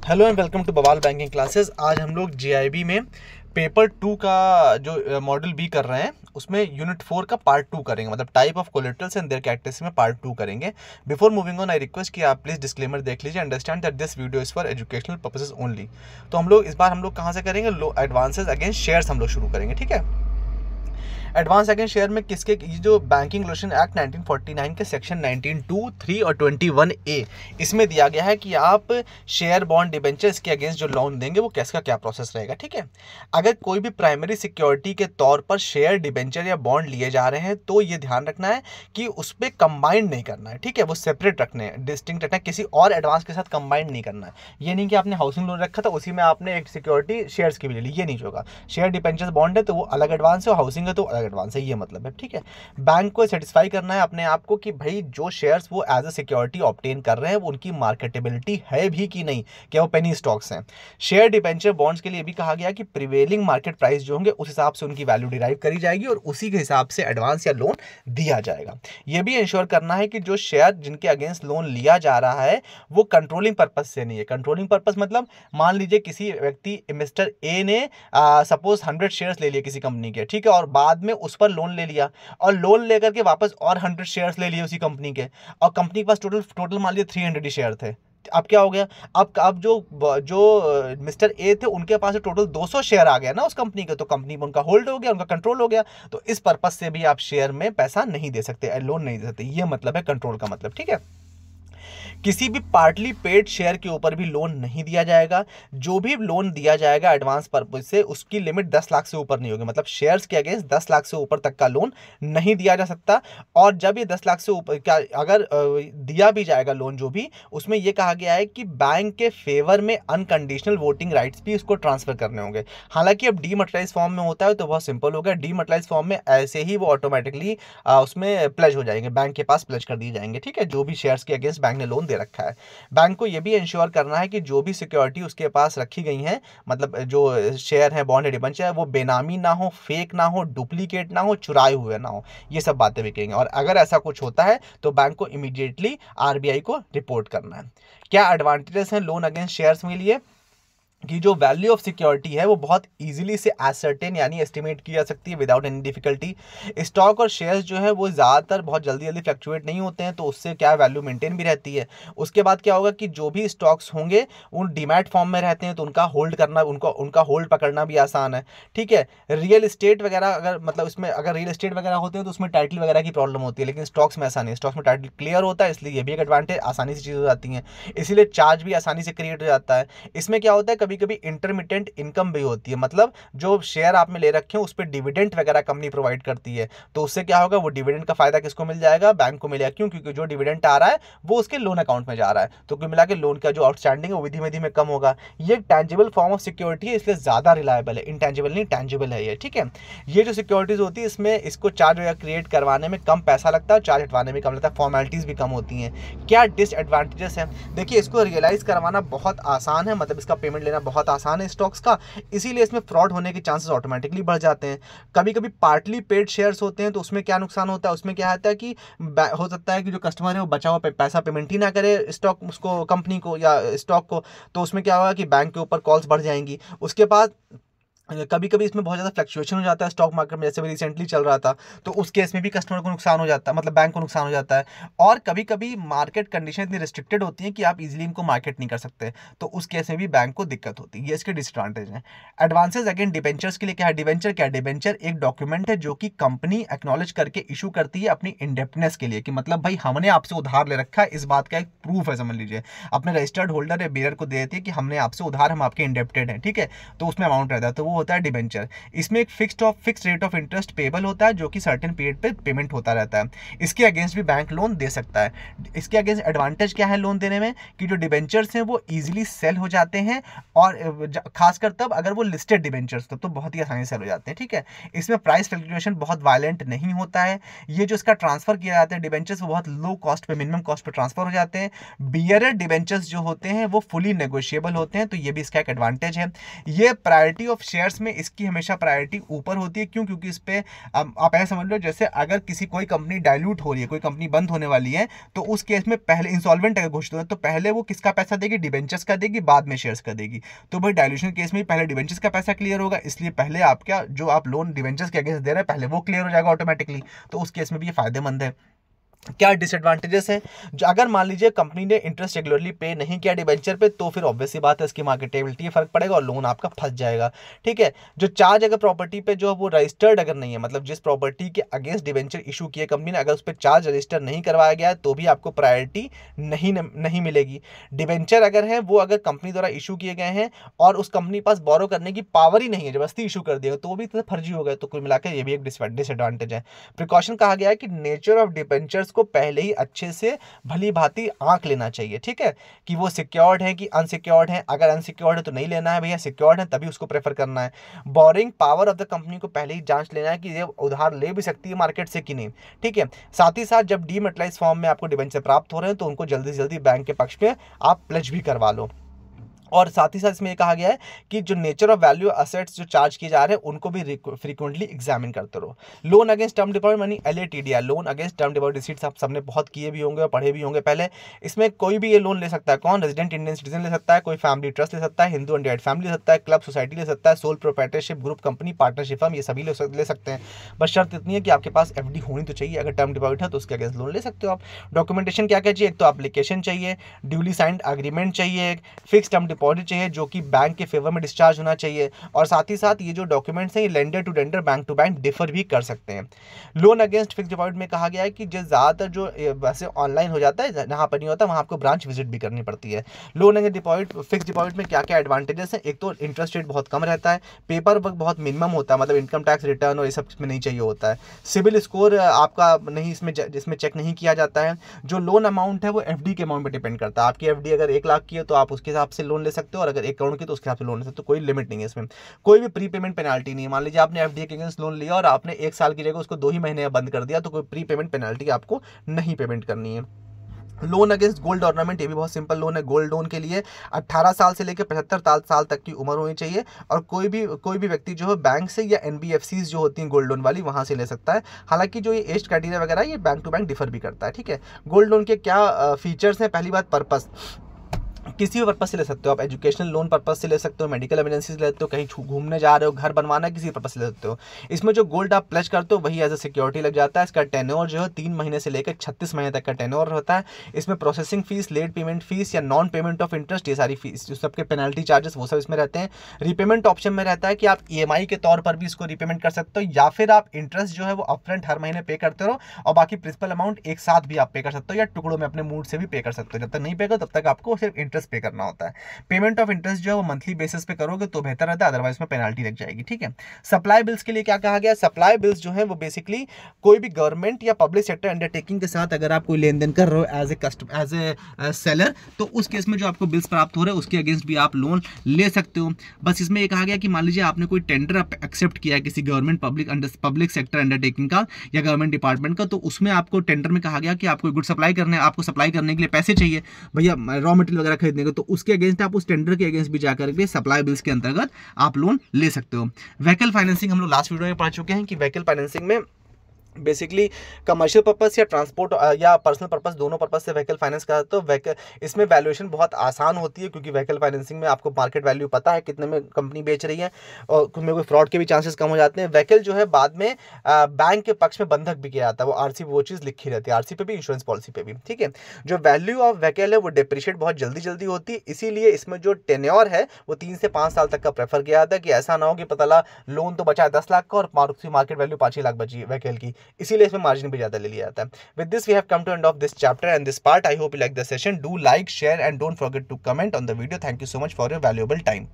Hello and welcome to बवाल banking classes. आज हम लोग जीआईबी में पेपर 2 का जो मॉडल बी कर रहे हैं उसमें यूनिट 4 का पार्ट 2 करेंगे, मतलब type of collaterals and their characteristics में पार्ट 2 करेंगे। Before moving on I request कि आप प्लीज डिस्क्लेमर देख लीजिए। Understand that this video is for educational purposes only. तो हम लोग इस बार कहाँ से करेंगे, लो एडवांसेस अगेंस्ट शेयर्स हम लोग शुरू करेंगे। ठीक है, एडवांस अगेंस्ट शेयर में किसके, ये जो बैंकिंग रेगुलेशन एक्ट 1949 के सेक्शन 19(2), 3 और 21A इसमें दिया गया है कि आप शेयर बॉन्ड डिबेंचर्स के अगेंस्ट जो लोन देंगे वो कैसा क्या प्रोसेस रहेगा। ठीक है, अगर कोई भी प्राइमरी सिक्योरिटी के तौर पर शेयर डिबेंचर या बॉन्ड लिए जा रहे हैं तो ये ध्यान रखना है कि उस पर कंबाइंड नहीं करना है। ठीक है, वो सेपरेट रखने हैं, डिस्टिंक्ट रखना है, किसी और एडवांस के साथ कंबाइंड नहीं करना है। ये नहीं कि आपने हाउसिंग लोन रखा था उसी में आपने एक सिक्योरिटी शेयर्स की भी ले ली, ये नहीं होगा। शेयर डिबेंचर्स बॉन्ड है तो वो अलग एडवांस है, और हाउसिंग है तो अलग एडवांस है, ये मतलब है। ठीक है, बैंक को सेटिस्फाई करना है अपने आप को कि भाई जो शेयर्स वो एज अ सिक्योरिटी ऑब्टेन कर रहे हैं वो उनकी मार्केटेबिलिटी है भी कि नहीं, क्या वो पेनी स्टॉक्स हैं। शेयर डिबेंचर बॉन्ड्स के लिए भी कहा गया कि प्रिवेलिंग मार्केट प्राइस जो होंगे उस हिसाब से उनकी वैल्यू डिराइव करी जाएगी और उसी के हिसाब से एडवांस या लोन दिया जाएगा। यह भी इंश्योर करना है कि जो शेयर जिनके अगेंस्ट लोन लिया जा रहा है वो कंट्रोलिंग पर्पज से नहीं है। कंट्रोलिंग पर्पज मतलब मान लीजिए किसी व्यक्ति मिस्टर ए ने सपोज 100 शेयर्स ले लिए किसी कंपनी के, ठीक है, और बाद में उस पर लोन ले लिया और लोन लेकर के वापस और 100 शेयर्स ले लिए उसी कंपनी के, और कंपनी के पास टोटल मान लीजिए 300 ही शेयर थे। अब क्या हो गया, अब जो मिस्टर ए थे उनके पास टोटल 200 शेयर आ गया ना उस कंपनी के, तो कंपनी में उनका होल्ड हो गया, उनका कंट्रोल हो गया। तो इस पर्पज से भी आप शेयर में पैसा नहीं दे सकते, लोन नहीं दे सकते, ये मतलब है कंट्रोल का मतलब। ठीक है, किसी भी पार्टली पेड शेयर के ऊपर भी लोन नहीं दिया जाएगा। जो भी लोन दिया जाएगा एडवांस पर्पज से उसकी लिमिट 10 लाख से ऊपर नहीं होगी, मतलब शेयर्स के अगेंस्ट 10 लाख से ऊपर तक का लोन नहीं दिया जा सकता। और जब ये 10 लाख से ऊपर क्या अगर दिया भी जाएगा लोन जो भी, उसमें यह कहा गया है कि बैंक के फेवर में अनकंडीशनल वोटिंग राइट्स भी उसको ट्रांसफर करने होंगे। हालांकि अब डीमटेरियलाइज फॉर्म में होता है तो बहुत सिंपल हो गया, डीमटेरियलाइज फॉर्म में ऐसे ही वो ऑटोमेटिकली उसमें प्लेज हो जाएंगे, बैंक के पास प्लेज कर दिए जाएंगे। ठीक है, जो भी शेयर्स के अगेंस्ट बैंक ने लोन दे रखा है। बैंक को यह भी इंश्योर करना है कि जो भी सिक्योरिटी उसके पास रखी गई है, मतलब जो शेयर है बॉन्ड डिबेंचर है, वो बेनामी ना हो, फेक ना हो, डुप्लीकेट ना हो, चुराए हुए ना हो, ये सब बातें भी कहेंगे। और अगर ऐसा कुछ होता है तो बैंक को इमीडिएटली आरबीआई को रिपोर्ट करना है। क्या एडवांटेजेस हैं लोन अगेंस्ट शेयर्स में लिए कि जो वैल्यू ऑफ सिक्योरिटी है वो बहुत इजीली से एसर्टेन यानी एस्टिमेट की जा सकती है विदाउट एनी डिफिकल्टी। स्टॉक और शेयर्स जो है वो ज़्यादातर बहुत जल्दी जल्दी फ्लक्चुएट नहीं होते हैं, तो उससे क्या वैल्यू मेंटेन भी रहती है। उसके बाद क्या होगा कि जो भी स्टॉक्स होंगे उन डीमैट फॉर्म में रहते हैं तो उनका होल्ड करना, उनका होल्ड पकड़ना भी आसान है। ठीक है, रियल इस्टेट वगैरह अगर मतलब इसमें अगर रियल इस्टेट वगैरह होते हैं तो उसमें टाइटल वगैरह की प्रॉब्लम होती है, लेकिन स्टॉक्स में ऐसा नहीं, स्टॉक्स में टाइटल क्लियर होता है, इसलिए ये भी एक एडवांटेज, आसानी से चीज़ हो जाती है, इसीलिए चार्ज भी आसानी से क्रिएट हो जाता है। इसमें क्या होता है, कभी कभी इंटरमीडिएट इनकम भी होती है, मतलब जो शेयर आपने ले रखे हैं उस पर डिविडेंड वगैरह कंपनी प्रोवाइड करती है, तो उससे क्या होगा, वो डिविडेंड का फायदा किसको मिल जाएगा, बैंक को मिलेगा। क्यों? क्योंकि जो डिविडेंड आ रहा है वो उसके लोन अकाउंट में जा रहा है, तो कुल मिला के लोन का जो आउटस्टैंडिंग है वो धीमे धीमे कम होगा। ये टैंजिबल फॉर्म ऑफ सिक्योरिटी है, इसलिए ज्यादा रिलायबल है, इंटेंजिबल नहीं टैंजिबल है ये। ठीक है, ये जो सिक्योरिटीज होती है इसमें इसको चार्ज वगैरह क्रिएट करवाने में कम पैसा लगता है, चार्ज हटवाने में कम लगता है, फॉर्मेलिटीज भी कम होती हैं। क्या डिसएडवांटेजेस हैं, देखिए इसको रियलाइज करवाना बहुत आसान है, मतलब इसका पेमेंट लेना बहुत आसान है स्टॉक्स का, इसीलिए इसमें फ्रॉड होने के चांसेस ऑटोमेटिकली बढ़ जाते हैं। कभी कभी पार्टली पेड शेयर्स होते हैं तो उसमें क्या नुकसान होता है, उसमें क्या होता है कि हो सकता है कि जो कस्टमर है वो बचा हुआ पैसा पेमेंट ही ना करे स्टॉक उसको, कंपनी को या स्टॉक को, तो उसमें क्या होगा कि बैंक के ऊपर कॉल्स बढ़ जाएंगी। उसके बाद कभी कभी इसमें बहुत ज़्यादा फ्लक्चुएशन हो जाता है स्टॉक मार्केट में, जैसे भी रिसेंटली चल रहा था, तो उस केस में भी कस्टमर को नुकसान हो जाता है, मतलब बैंक को नुकसान हो जाता है। और कभी कभी मार्केट कंडीशन इतनी रिस्ट्रिक्टेड होती है कि आप इजीली इनको मार्केट नहीं कर सकते, तो उस केस में भी बैंक को दिक्कत होती है, ये इसके डिसएडवांटेज हैं। एडवांसेज अगेन डिबेंचर्स के लिए क्या है, डिबेंचर क्या है, डिबेंचर एक डॉक्यूमेंट है जो कि कंपनी एक्नॉलेज करके इशू करती है अपनी इंडेप्टनेस के लिए, कि मतलब भाई हमने आपसे उधार ले रखा है, इस बात का एक प्रूफ है, समझ लीजिए अपने रजिस्टर्ड होल्डर या बेयर को दे देती है कि हमने आपसे उधार, हम आपके इंडेप्टेड हैं। ठीक है, तो उसमें अमाउंट रहता है, तो वो होता है डिबेंचर। इसमें एक fixed rate of interest payable होता है जो कि सर्टेन पीरियड पे पेमेंट होता रहता है। इसके अगेंस्ट भी बैंक लोन दे सकता है। इसके अगेंस्ट एडवांटेज क्या है लोन देने में, कि जो डिबेंचर्स हैं वो इजीली सेल हो जाते हैं, और खासकर तब अगर वो लिस्टेड डिबेंचर्स तब तो बहुत ही आसानी से सेल हो जाते हैं। ठीक है, इसमें प्राइस फ्लक्चुएशन बहुत वायलेंट नहीं होता है। ये जो इसका ट्रांसफर किया जाता है डिबेंचर्स वो बहुत लो कॉस्ट पे, मिनिमम कॉस्ट पे ट्रांसफर हो जाते हैं। बियरर डिबेंचर्स जो होते हैं वो फुली नेगोशिएबल होते हैं, तो ये भी इसका एक एडवांटेज है। ये प्रायोरिटी ऑफ शेयर शेयर्स में इसकी हमेशा प्रायोरिटी ऊपर होती है। क्यों? क्योंकि इस पर आप ऐसा समझ लो जैसे अगर कोई कंपनी डाइल्यूट हो रही है, कोई कंपनी बंद होने वाली है, तो उस केस में पहले इंसॉल्वेंट अगर घोषित हो तो पहले वो किसका पैसा देगी? डिबेंचर्स का देगी, बाद में शेयर्स का देगी। तो भाई डाइल्यूशन केस में पहले डिबेंचर्स का पैसा क्लियर होगा, इसलिए पहले आपका जो आप लोन डिबेंचर्स के अगेंस्ट दे रहे हैं पहले वो क्लियर हो जाएगा ऑटोमेटिकली। तो उस केस में भी ये फायदेमंद है। क्या डिसएडवांटेजेस हैं? जो अगर मान लीजिए कंपनी ने इंटरेस्ट रेगुलरली पे नहीं किया डिबेंचर पे, तो फिर ऑब्वियसली बात है इसकी मार्केटेबिलिटी फर्क पड़ेगा और लोन आपका फंस जाएगा। ठीक है। जो चार्ज अगर प्रॉपर्टी पे जो वो रजिस्टर्ड अगर नहीं है, मतलब जिस प्रॉपर्टी के अगेंस्ट डिबेंचर इशू किए कंपनी ने, अगर उस पर चार्ज रजिस्टर नहीं करवाया गया है तो भी आपको प्रायोरिटी नहीं मिलेगी। डिबेंचर अगर है वो अगर कंपनी द्वारा इशू किए गए हैं और उस कंपनी के पास बोरो करने की पावर ही नहीं है, जबरदस्ती इशू कर दिया तो वो भी तो फर्जी हो गए। तो कुल मिलाकर ये भी एक डिसएडवांटेज है। प्रिकॉशन कहा गया है कि नेचर ऑफ डिबेंचर्स को पहले ही अच्छे से भली भांति आंक लेना चाहिए। ठीक है, कि वो सिक्योर्ड है कि अनसिक्योर्ड है। अगर अनसिक्योर्ड है तो नहीं लेना है भैया, सिक्योर्ड है तभी उसको प्रेफर करना है। Boring power of the company को पहले ही जांच लेना है कि ये उधार ले भी सकती है मार्केट से कि नहीं। ठीक है। साथ ही साथ जब डीमेटेरियलाइज्ड फॉर्म में आपको डिबेंचर प्राप्त हो रहे हैं तो उनको जल्दी से जल्दी बैंक के पक्ष में आप प्लेज भी करवा लो। और साथ ही साथ इसमें ये कहा गया है कि जो नेचर ऑफ वैल्यू असेट्स जो चार्ज किए जा रहे हैं उनको भी फ्रीक्वेंटली एग्जामिन करते रहो। Loan against term deposit money LATDR, loan against term deposit receipts आप सबने बहुत किए भी होंगे और पढ़े भी होंगे पहले। इसमें कोई भी ये लोन ले सकता है। कौन? रेजिडेंट इंडियन सिटीजन ले सकता है, कोई फैमिली ट्रस्ट ले सकता है, हिंदू अनडिवाइडेड फैमिली ले सकता है, क्लब सोसाइटी ले सकता है, sole proprietorship group company partnership firm, ये सभी ले सकते हैं। बस शर्त इतनी है कि आपके पास FD होनी तो चाहिए। अगर टर्म डिपॉजिट है तो उसके अगेंस्ट लोन ले सकते हो आप। डॉक्यूमेंटेशन क्या क्या चाहिए? एक तो एप्लीकेशन चाहिए, ड्यूली साइंड एग्रीमेंट चाहिए, फिक्स टर्म डिपॉजिट चाहिए जो कि बैंक के फेवर में डिस्चार्ज होना चाहिए, और साथ ही साथ ये जो डॉक्यूमेंट्स हैं ये lender to lender bank to bank differ भी कर सकते हैं। लोन अगेंस्ट फिक्स डिपॉजिट में कहा गया है कि जो ज़्यादातर जो वैसे ऑनलाइन हो जाता है, जहाँ पर नहीं होता वहाँ आपको ब्रांच विजिट भी करनी पड़ती है। Loan against deposit fix deposit में क्या क्या एडवांटेजेस हैं? एक तो इंटरेस्ट रेट बहुत कम रहता है, पेपर वर्क बहुत मिनिमम होता है, मतलब इनकम टैक्स रिटर्न और ये सब में नहीं चाहिए होता है। सिविल स्कोर आपका नहीं इसमें चेक नहीं किया जाता है। जो लोन अमाउंट है वो FD के अमाउंट पर डिपेंड करता है। आपकी FD अगर 1 लाख की है तो आप उसके हिसाब से लोन ले सकते हो, और अगर 1 करोड़ की तो उसके हिसाब से लोन ले सकते हो। कोई लिमिट नहीं है इसमें, कोई भी प्रीपेमेंट पेनाल्टी नहीं है। मान लीजिए आपने FD के अगेंस्ट लोन लिया और आपने 1 साल की जगह उसको 2 ही महीने बंद कर दिया तो कोई प्रीपेमेंट पेनाल्टी आपको नहीं पेमेंट करनी है। लोन अगेंस्ट गोल्ड ऑर्नामेंट, ये भी बहुत सिंपल लोन है। गोल्ड लोन के लिए 18 साल से लेकर 75 साल तक की उम्र होनी चाहिए, और कोई भी व्यक्ति जो है बैंक से या NBFCs जो होती हैं गोल्ड लोन वाली वहां से ले सकता है। हालांकि जो ये एज क्राइटेरिया वगैरह ये बैंक टू बैंक डिफर भी करता है। ठीक है। गोल्ड लोन के क्या फीचर्स हैं? पहली बात, पर्पस, किसी भी पर्पस से ले सकते हो आप। एजुकेशनल लोन पर्पस से ले सकते हो, मेडिकल इमरजेंसी ले सकते हो, कहीं घूमने जा रहे हो, घर बनवाना है, किसी पर्पस से ले सकते हो। इसमें जो गोल्ड आप प्लेज करते हो वही एज ए सिक्योरिटी लग जाता है। इसका टेन्योर जो है 3 महीने से लेकर 36 महीने तक का टेन्योर होता है। इसमें processing fees, late payment fees या नॉन पेमेंट ऑफ इंटरेस्ट, ये सारी फीस जो सबके पेनल्टी चार्जेस वो सब इसमें रहते हैं। रिपेमेंट ऑप्शन में रहता है कि आप EMI के तौर पर भी इसको रिपेमेंट कर सकते हो, या फिर आप इंटरेस्ट जो है वो अपफ्रंट हर महीने पे करते रहो और बाकी प्रिंसिपल अमाउंट एक साथ भी आप पे कर सकते हो, या टुकड़ों में अपने मूड से भी पे कर सकते हो। जब तक नहीं पे करो तब तक आपको सिर्फ इंटरेस्ट पे करना होता है। पेमेंट ऑफ इंटरेस्ट जो है वो मंथली बेसिस पे करोगे तो बेहतर रहता है, अदरवाइज में पेनाल्टी लग जाएगी। ठीक है। सप्लाई बिल्स के लिए क्या कहा गया? सप्लाई बिल्स जो है वो बेसिकली कोई भी गवर्नमेंट या पब्लिक सेक्टर अंडरटेकिंग के साथ अगर आप कोई लेन देन कर रहे हो एज ए सेलर, तो उस केस में जो आपको बिल्स प्राप्त हो रहे हैं उसके अगेंस्ट भी आप लोन ले सकते हो। बस इसमें ये कहा गया कि मान लीजिए आपने कोई टेंडर एक्सेप्ट किया है किसी गवर्नमेंट पब्लिक सेक्टर अंडरटेकिंग का या गवर्नमेंट डिपार्टमेंट का, तो उसमें आपको टेंडर में कहा गया कि आपको गुड सप्लाई करना है, आपको सप्लाई करने के लिए पैसे चाहिए भैया, रॉ मटेरियल वगैरह खरीदने के, तो उसके अगेंस्ट आप उस टेंडर के अगेंस्ट भी जाकर के सप्लाई बिल्स के अंतर्गत आप लोन ले सकते हो। व्हीकल फाइनेंसिंग हम लोग लास्ट वीडियो में पढ़ चुके हैं कि व्हीकल फाइनेंसिंग में बेसिकली कमर्शियल पर्पस या ट्रांसपोर्ट या पर्सनल पर्पस, दोनों पर्पस से व्हीकल फाइनेंस का, तो व्हीकल इसमें वैल्यूएशन बहुत आसान होती है क्योंकि व्हीकल फाइनेंसिंग में आपको मार्केट वैल्यू पता है कितने में कंपनी बेच रही है और उसमें कोई फ्रॉड के भी चांसेस कम हो जाते हैं। व्हीकल जो है बाद में बैंक के पक्ष में बंधक भी किया जाता है, वो RC वो चीज़ लिखी रहती है, RC पे भी, इंश्योरेंस पॉलिसी पे भी। ठीक है। जो वैल्यू ऑफ व्हीकल है वो डिप्रिशिएट बहुत जल्दी होती है, इसीलिए इसमें जो टेन्योर है वो 3 से 5 साल तक का प्रेफर किया जाता है कि ऐसा ना हो कि पता लगा लोन तो बचा 10 लाख का और मार्केट वैल्यू 5-6 लाख बची व्हीकल की, इसीलिए इसमें मार्जिन भी ज्यादा ले लिया जाता है। With this we have come to end of this chapter and this part. I hope you like the session. Do like, share and don't forget to comment on the video. Thank you so much for your valuable time.